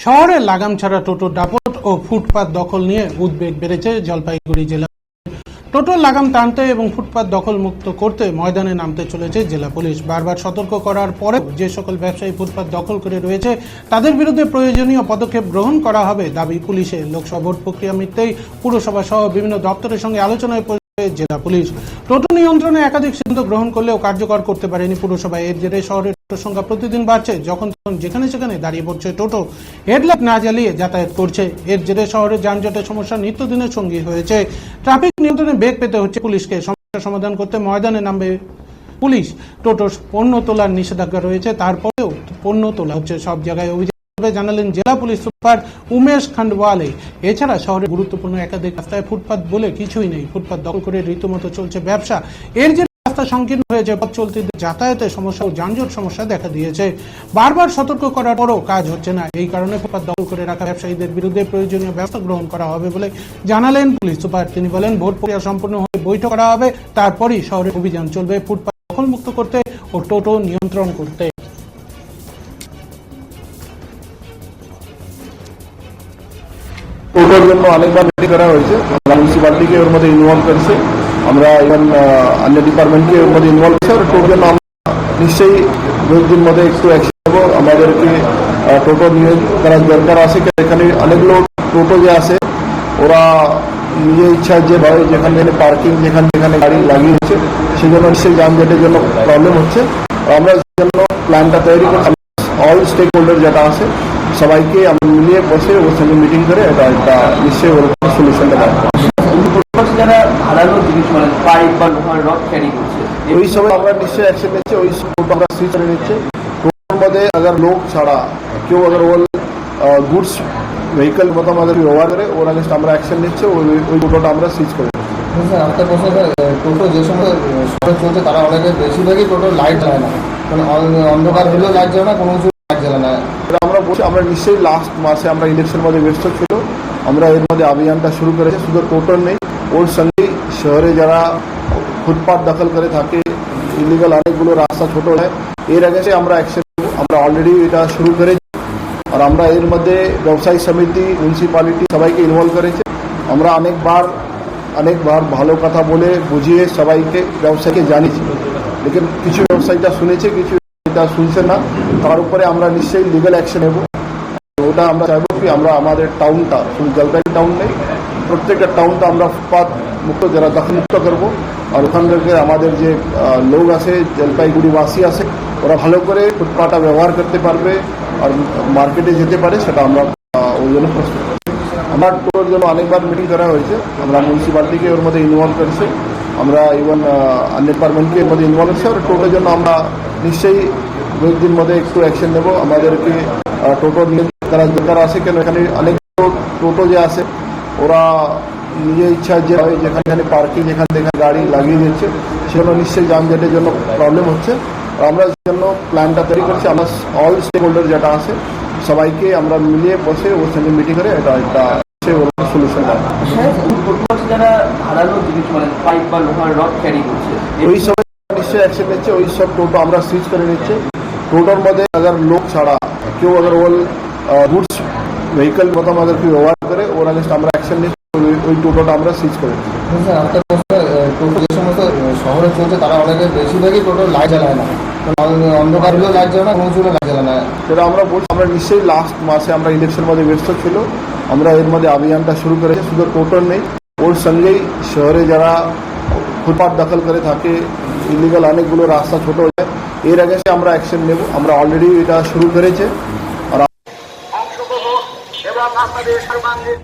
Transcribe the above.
শহরে লাগাম ছাড়া টোটো দাপট ও ফুটপাত দখল নিয়ে উদ্বেগ বেড়েছে জলপাইগুড়ি জেলা। টোটোর লাগাম টানতে এবং ফুটপাত দখল মুক্ত করতে ময়দানে নামতে চলেছে জেলা পুলিশ। বারবার সতর্ক করার পরেও যে সকল ব্যবসায়ী ফুটপাত দখল করে রয়েছে তাদের বিরুদ্ধে প্রয়োজনীয় পদক্ষেপ গ্রহণ করা হবে দাবি পুলিশের। লোকসভা ভোট প্রক্রিয়া মিটতেই পুরসভা সহ বিভিন্ন দপ্তরের সঙ্গে আলোচনায় জেলা পুলিশ। টোটো নিয়ন্ত্রণে একাধিক সিদ্ধান্ত গ্রহণ করলেও কার্যকর করতে পারেনি পুরসভা। এর জেরে শহরের টোটোর সংখ্যা প্রতিদিন বাড়ছে, যখন তখন যেখানে সেখানে দাঁড়িয়ে পড়ছে টোটো, হেডলাইট না জ্বালিয়ে যাতায়াত করছে। এর জেরে শহরের যানজটের সমস্যা নিত্যদিনের সঙ্গী হয়েছে। ট্রাফিক নিয়ন্ত্রণে বেগ পেতে হচ্ছে পুলিশকে। সমস্যা সমাধান করতে ময়দানে নামবে পুলিশ। টোটোর পণ্য তোলার নিষেধাজ্ঞা রয়েছে, তারপরেও পণ্য তোলা হচ্ছে। সব জায়গায় অভিযান জানালেন জেলা পুলিশ সুপার উমেশ খান্ডওয়ালে। এছাড়া শহরের গুরুত্বপূর্ণ একাধিক রাস্তায় ফুটপাত বলে কিছুই নেই। ফুটপাত দখল করে রীতিমতো চলছে ব্যবসা। এর যে রাস্তা সংকীর্ণ হয়েছে, পথ চলতিদের যাতায়াতের সমস্যা ও যানজট সমস্যা দেখা দিয়েছে। বারবার সতর্ক করার পরও কাজ হচ্ছে না। এই কারণে ফুটপাত দখল করে রাখা ব্যবসায়ীদের বিরুদ্ধে প্রয়োজনীয় ব্যবস্থা গ্রহণ করা হবে বলে জানালেন পুলিশ সুপার। তিনি বলেন, ভোট প্রক্রিয়া সম্পূর্ণ হয়ে বৈঠক করা হবে, তারপরই শহরে অভিযান চলবে ফুটপাত দখল মুক্ত করতে ও টোটো নিয়ন্ত্রণ করতে। টোটোর জন্য অনেকবার মিটিং করা হয়েছে। আমরা মিউনিসিপ্যালিটিকে ওর মধ্যে ইনভলভ করেছে, আমরা ইভেন অন্য ডিপার্টমেন্টকে ওর মধ্যে ইনভলভ করেছে। আর টোটোর জন্য আমরা নিশ্চয়ই দুদিন মধ্যে একটু অ্যাকশন নেব। আমাদেরকে টোটো নিয়ে করার দরকার আছে। এখানে অনেকগুলো টোটো যে আছে ওরা নিজের ইচ্ছা যেভাবে যেখানে পার্কিং যেখানে যেখানে গাড়ি লাগিয়েছে সেজন্য নিশ্চয়ই যানজটের জন্য প্রবলেম হচ্ছে। আমরা জন্য প্ল্যানটা তৈরি করছি। অল স্টেক হোল্ডার যেটা আছে সবাইকে আমরা মিলিয়ে বসে ওর সঙ্গে মিটিং করে এটা একটা নিশ্চয়ই ওর সলিউশনটা দেয়। যারা ধারালো জিনিস মানে পাইপ বা লোহার রড ক্যারি করছে ওই সময় আমরা নিশ্চয়ই অ্যাকশন নিচ্ছি। ওই টোটো আমরা সুইচ করে নিচ্ছি। টোটোর মধ্যে আগার লোক ছাড়া কেউ আগার ওর গুডস ভেহিকল মতো আমাদের ব্যবহার করে ওর আগেস্ট আমরা অ্যাকশন নিচ্ছি। ওই টোটোটা আমরা সুইচ করে নিচ্ছি। স্যার একটা প্রশ্ন, টোটো যে সময় শহরে চলছে তারা অনেকে বেশিরভাগই টোটো লাইট জ্বালায় না, মানে অন্ধকার হলেও লাইট জ্বালায় না, কোনো কিছু লাইট জ্বালায় না। আমরা বলছি আমরা নিশ্চয়ই লাস্ট মাসে আমরা ইলেকশন মধ্যে ব্যস্ত ছিল, আমরা এর মধ্যে অভিযানটা শুরু করেছি। শুধু টোটো নেই, ওর সঙ্গে শহরে যারা ফুটপাত দখল করে থাকে, ইলিগাল অনেকগুলো রাস্তা ছোট হয়, এর আগে আমরা অ্যাকশন নেব। আমরা অলরেডি এটা শুরু করেছি। আর আমরা এর মধ্যে ব্যবসায়ী সমিতি, মিউনিসিপ্যালিটি সবাইকে ইনভলভ করেছে। আমরা অনেকবার ভালো কথা বলে বুঝিয়ে সবাইকে ব্যবসায়ীকে জানিয়েছি, লেকিন কিছু ব্যবসায়ীটা শুনেছে, কিছু এটা শুনছে না। তার উপরে আমরা নিশ্চয়ই লিগাল অ্যাকশন নেব। ওটা আমরা চাইবো কি আমরা আমাদের টাউনটা শুধু জলপাইগুড়ি টাউন নেই, প্রত্যেকটা টাউনটা আমরা ফুটপাত মুক্ত যারা দখল মুক্ত করবো। আর ওখান থেকে আমাদের যে লোক আছে, জলপাইগুড়িবাসী আছে, ওরা ভালো করে ফুটপাতটা ব্যবহার করতে পারবে আর মার্কেটে যেতে পারে, সেটা আমরা ওই জন্য প্রস্তুত। আমার টোটোর জন্য অনেকবার মিটিং করা হয়েছে। আমরা মিউনিসিপ্যালিটিকে ওর মধ্যে ইনভলভ করেছি, আমরা ইভেন অন্য ডিপার্টমেন্টকে এর মধ্যে ইনভলভ করেছি। আর টোটোর জন্য আমরা নিশ্চয়ই দুদিন মধ্যে একটু অ্যাকশন নেব। আমাদেরকে টোটো নিয়ে করার দরকার আছে, কেন এখানে অনেক টোটো যে আছে ওরা নিজের ইচ্ছা যেভাবে যেখানে পার্কিং যেখানে যেখানে গাড়ি লাগিয়ে দিচ্ছে সেজন্য নিশ্চয়ই যানজটের জন্য প্রবলেম হচ্ছে। আর আমরা জন্য প্ল্যানটা তৈরি করছি। আমরা অল স্টেক হোল্ডার যেটা আছে সবাইকে আমরা মিলিয়ে বসে ওর সঙ্গে মিটিং করে এটা একটা সলিউশন দেয়। যারা ধারালো জিনিস মানে পাইপ বা লোহার রড ক্যারি করছে ওই সময় নিশ্চয়ই অ্যাকশন নিচ্ছে। ওই সব টোটো আমরা সুইচ করে নিচ্ছি। টোটোর মধ্যে আগার লোক ছাড়া কেউ আগার ওর গুডস ভেহিকল মতো আমাদেরকে ব্যবহার করে ওর আগেস্ট আমরা অ্যাকশন নিচ্ছি। ওই টোটোটা আমরা সুইচ করে দিচ্ছি। স্যার একটা প্রশ্ন, টোটো যে সমস্ত শহরে চলছে তারা অনেকে বেশিরভাগই টোটো লাইট জ্বালায় না, মানে অন্ধকার হলেও লাইট জ্বালায় না, কোনো কিছু লাইট জ্বালায় না। সেটা আমরা বলছি আমরা নিশ্চয়ই লাস্ট মাসে আমরা ইলেকশন মধ্যে ব্যস্ত ছিল, আমরা এর মধ্যে অভিযানটা শুরু করেছি। শুধু টোটো নেই, ওর সঙ্গেই শহরে যারা ফুটপাত দখল করে থাকে, ইলিগাল অনেকগুলো রাস্তা ছোট হয়, এর আগে আমরা অ্যাকশন নেব। আমরা অলরেডি এটা শুরু করেছি। আর অংশগ্রহণ এবং আপনাদের সর্বাঙ্গীন